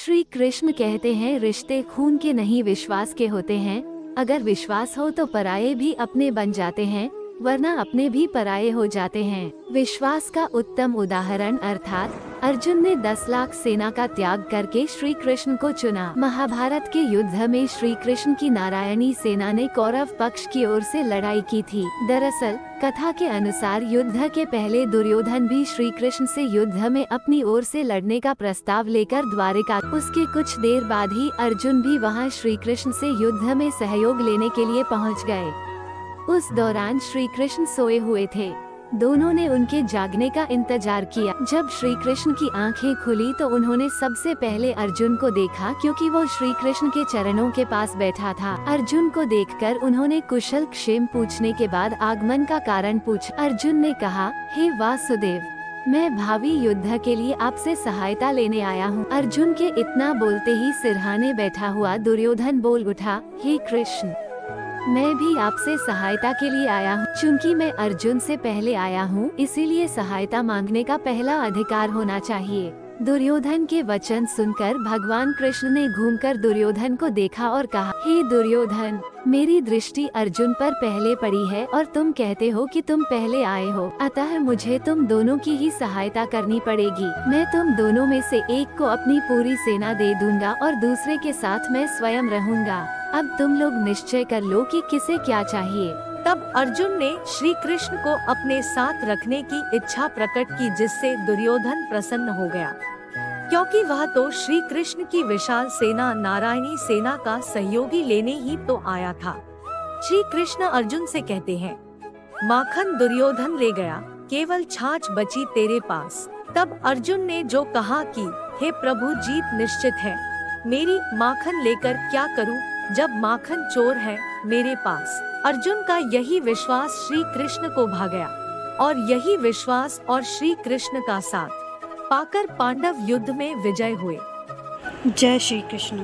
श्री कृष्ण कहते हैं, रिश्ते खून के नहीं विश्वास के होते हैं। अगर विश्वास हो तो पराये भी अपने बन जाते हैं, वरना अपने भी पराये हो जाते हैं। विश्वास का उत्तम उदाहरण अर्थात अर्जुन ने 10 लाख सेना का त्याग करके श्री कृष्ण को चुना। महाभारत के युद्ध में श्री कृष्ण की नारायणी सेना ने कौरव पक्ष की ओर से लड़ाई की थी। दरअसल कथा के अनुसार युद्ध के पहले दुर्योधन भी श्री कृष्ण से युद्ध में अपनी ओर से लड़ने का प्रस्ताव लेकर द्वारिका। उसके कुछ देर बाद ही अर्जुन भी वहां श्री कृष्ण से युद्ध में सहयोग लेने के लिए पहुंच गए। उस दौरान श्री कृष्ण सोए हुए थे। दोनों ने उनके जागने का इंतजार किया। जब श्री कृष्ण की आंखें खुली तो उन्होंने सबसे पहले अर्जुन को देखा, क्योंकि वो श्री कृष्ण के चरणों के पास बैठा था। अर्जुन को देखकर उन्होंने कुशल क्षेम पूछने के बाद आगमन का कारण पूछा। अर्जुन ने कहा, हे वासुदेव, मैं भावी युद्ध के लिए आपसे सहायता लेने आया हूँ। अर्जुन के इतना बोलते ही सिरहाने बैठा हुआ दुर्योधन बोल उठा, हे कृष्ण, मैं भी आपसे सहायता के लिए आया हूँ। चूंकि मैं अर्जुन से पहले आया हूँ, इसीलिए सहायता मांगने का पहला अधिकार होना चाहिए। दुर्योधन के वचन सुनकर भगवान कृष्ण ने घूमकर दुर्योधन को देखा और कहा, हे दुर्योधन, मेरी दृष्टि अर्जुन पर पहले पड़ी है और तुम कहते हो कि तुम पहले आए हो, अतः मुझे तुम दोनों की ही सहायता करनी पड़ेगी। मैं तुम दोनों में से एक को अपनी पूरी सेना दे दूंगा और दूसरे के साथ मैं स्वयं रहूंगा। अब तुम लोग निश्चय कर लो कि किसे क्या चाहिए। तब अर्जुन ने श्री कृष्ण को अपने साथ रखने की इच्छा प्रकट की, जिससे दुर्योधन प्रसन्न हो गया, क्योंकि वह तो श्री कृष्ण की विशाल सेना नारायणी सेना का सहयोगी लेने ही तो आया था। श्री कृष्ण अर्जुन से कहते हैं, माखन दुर्योधन ले गया, केवल छाछ बची तेरे पास। तब अर्जुन ने जो कहा कि हे प्रभु, जीत निश्चित है, मेरी माखन लेकर क्या करूं, जब माखन चोर है मेरे पास। अर्जुन का यही विश्वास श्री कृष्ण को भा गया और यही विश्वास और श्री कृष्ण का साथ पाकर पांडव युद्ध में विजय हुए। जय श्री कृष्ण।